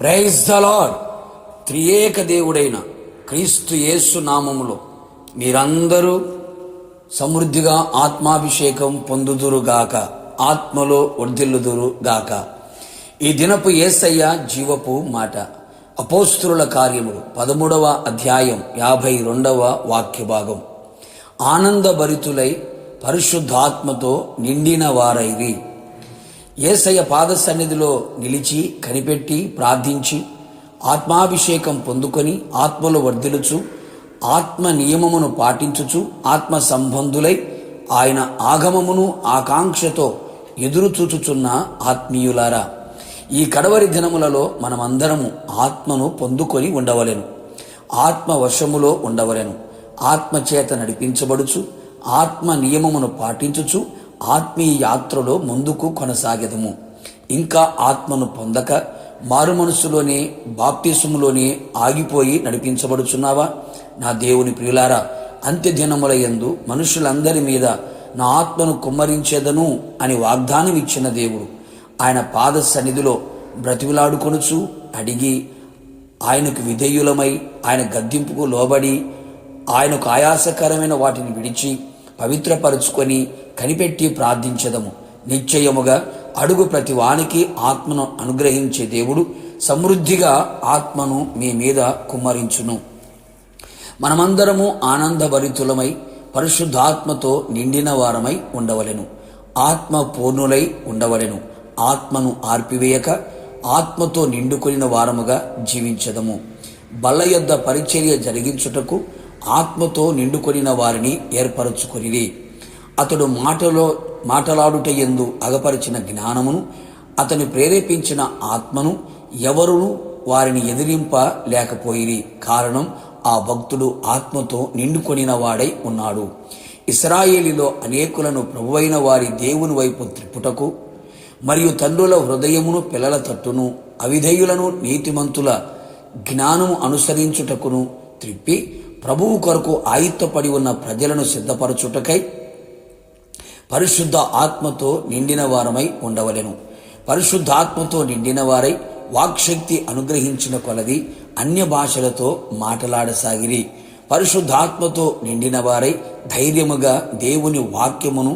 Praise the lord. త్రియేక దేవుడైన క్రీస్తు యేసు నామములో మీరందరూ సమృద్ధిగా ఆత్మాభిషేకం పొందుదురుగాక, ఆత్మలో వర్ధిల్లుదురుగాక. ఈ దినపు యేసయ్య జీవపు మాట. అపోస్తుల కార్యములు 13వ అధ్యాయం 52వ వాక్య భాగం. ఆనందభరితులై పరిశుద్ధాత్మతో నిండిన వారైరి. యేసయ్య పాద సన్నిధిలో నిలిచి కనిపెట్టి ప్రార్థించి ఆత్మాభిషేకం పొందుకొని ఆత్మలో వర్ధిలుచు ఆత్మ నియమమును పాటించుచు ఆత్మ సంబంధులై ఆయన ఆగమమును ఆకాంక్షతో ఎదురు చూచుచున్న ఆత్మీయులారా, ఈ కడవరి దినములలో మనమందరము ఆత్మను పొందుకొని ఉండవలెను. ఆత్మ వశములో ఉండవలెను. ఆత్మ చేత నడిపించబడుచు ఆత్మ నియమమును పాటించుచు ఆత్మీయ యాత్రలో ముందుకు కొనసాగెదము. ఇంకా ఆత్మను పొందక మారు మనసులోనే బాప్తిసములోనే ఆగిపోయి నడిపించబడుచున్నావా? నా దేవుని ప్రియులారా, అంత్య దినముల యందు మనుషులందరి మీద నా ఆత్మను కుమ్మరించేదను అని వాగ్దానం ఇచ్చిన దేవుడు ఆయన పాద సన్నిధిలో బ్రతిమిలాడుకొనుచు అడిగి ఆయనకు విధేయులమై ఆయన గద్దింపుకు లోబడి ఆయనకు ఆయాసకరమైన వాటిని విడిచి పవిత్రపరుచుకొని కనిపెట్టి ప్రార్థించదము. నిశ్చయముగా అడుగు ప్రతి వానికి ఆత్మను అనుగ్రహించే దేవుడు సమృద్ధిగా ఆత్మను మీ మీద కుమ్మరించును. మనమందరము ఆనందభరితులమై పరిశుద్ధాత్మతో నిండిన వారమై ఉండవలెను. ఆత్మ పూర్ణులై ఉండవలెను. ఆత్మను ఆర్పివేయక ఆత్మతో నిండుకొనిన వారముగా జీవించదము. బల్ల యొద్ద పరిచర్య జరిగించుటకు ఆత్మతో నిండుకొనిన వారిని ఏర్పరచుకొనిది. అతడు మాటలాడుట యందు అగపరిచిన జ్ఞానమును అతని ప్రేరేపించిన ఆత్మను ఎవరును వారిని ఎదిరింప లేకపోయిరి. కారణం, ఆ భక్తుడు ఆత్మతో నిండుకొనిన వాడై ఉన్నాడు. ఇశ్రాయేలీలో అనేకులను ప్రభువైన వారి దేవుని వైపు త్రిప్పుటకు మరియు తండ్రుల హృదయమును పిల్లల తట్టును అవిధేయులను నీతిమంతుల జ్ఞానము అనుసరించుటకును త్రిప్పి ప్రభువు కొరకు ఆయుత్తపడి ఉన్న ప్రజలను సిద్ధపరచుటకై పరిశుద్ధ ఆత్మతో నిండిన వారమై ఉండవలెను. పరిశుద్ధాత్మతో నిండిన వారై వాక్శక్తి అనుగ్రహించిన కొలది అన్య భాషలతో మాటలాడసాగిరి. పరిశుద్ధాత్మతో నిండిన వారై ధైర్యముగా దేవుని వాక్యమును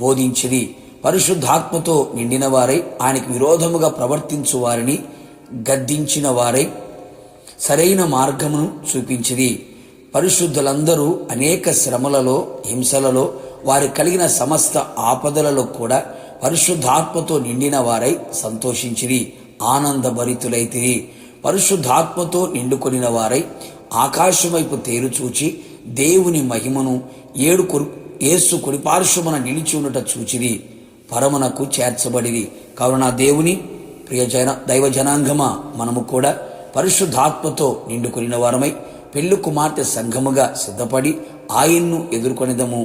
బోధించిరి. పరిశుద్ధాత్మతో నిండిన వారై ఆయనకు విరోధముగా ప్రవర్తించు వారిని గద్దించిన వారై సరైన మార్గమును చూపించిరి. పరిశుద్ధులందరూ అనేక శ్రమలలో హింసలలో వారి కలిగిన సమస్త ఆపదలలో కూడా పరిశుద్ధాత్మతో నిండిన వారై సంతోషించిరి, ఆనందభరితులైతిరి. పరిశుద్ధాత్మతో నిండుకొనిన వారై ఆకాశం వైపు తేరుచూచి దేవుని మహిమను యేసు కుడిపార్శ్వమున నిలిచి ఉండట చూచిరి, పరమునకు చేర్చబడిరి. కావున దేవుని ప్రియ దైవ జనాంగమా, మనము కూడా పరిశుద్ధాత్మతో నిండుకొనిన వారమై పెళ్లి కుమార్తె సంఘముగా సిద్ధపడి ఆయన్ను ఎదుర్కొనిదము.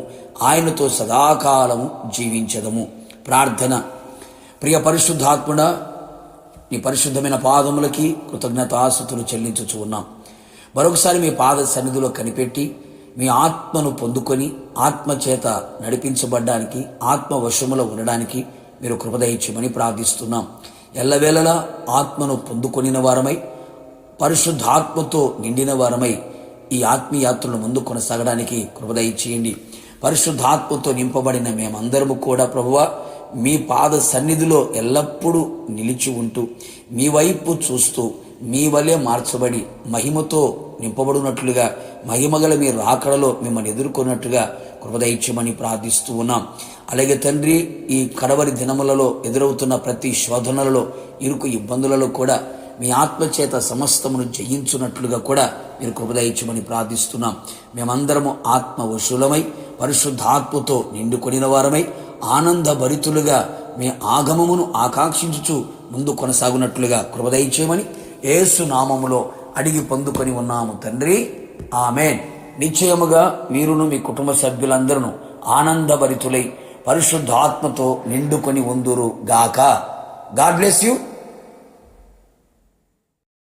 ఆయనతో సదాకాలము జీవించదము. ప్రార్థన. ప్రియ పరిశుద్ధాత్ముడా, నీ పరిశుద్ధమైన పాదములకి కృతజ్ఞతాస్తుతులు చెల్లించుచు ఉన్నాం. మరొకసారి మీ పాద సన్నిధిలో కనిపెట్టి మీ ఆత్మను పొందుకొని ఆత్మ చేత నడిపించబడ్డానికి ఆత్మ వశములో ఉండడానికి మీరు కృప దయచేయమని ప్రార్థిస్తున్నాం. ఎల్లవేళలా ఆత్మను పొందుకొనిన వారమై పరిశుద్ధాత్మతో నిండిన వారమై ఈ ఆత్మీయాత్రను ముందు కొనసాగడానికి కృప దయచేయండి. పరిశుద్ధాత్మతో నింపబడిన మేమందరము కూడా ప్రభువా, మీ పాద సన్నిధిలో ఎల్లప్పుడూ నిలిచి ఉంటూ మీ వైపు చూస్తూ మీ వలె మార్చబడి మహిమతో నింపబడినట్లుగా మహిమగల మీ రాకడలో మిమ్మల్ని ఎదుర్కొన్నట్టుగా కృప దయచేయమని ప్రార్థిస్తూ ఉన్నాం. అలాగే తండ్రి, ఈ కడవరి దినములలో ఎదురవుతున్న ప్రతి శోధనలలో ఇరుకు ఇబ్బందులలో కూడా మీ ఆత్మచేత సమస్తమును జయించున్నట్లుగా కూడా మీరు కృప దయచేయమని ప్రార్థిస్తున్నాం. మేమందరము ఆత్మ వశులమై పరిశుద్ధాత్మతో నిండుకొనిన వారమై ఆనందభరితులుగా మీ ఆగమమును ఆకాంక్షించుచు ముందు కొనసాగునట్లుగా కృప దయచేయమని యేసు నామములో అడిగి పొందుకొని ఉన్నాము తండ్రి, ఆమేన్. నిశ్చయముగా మీరును మీ కుటుంబ సభ్యులందరూ ఆనందభరితులై పరిశుద్ధాత్మతో నిండుకొని ఉందురు గాక. God bless you.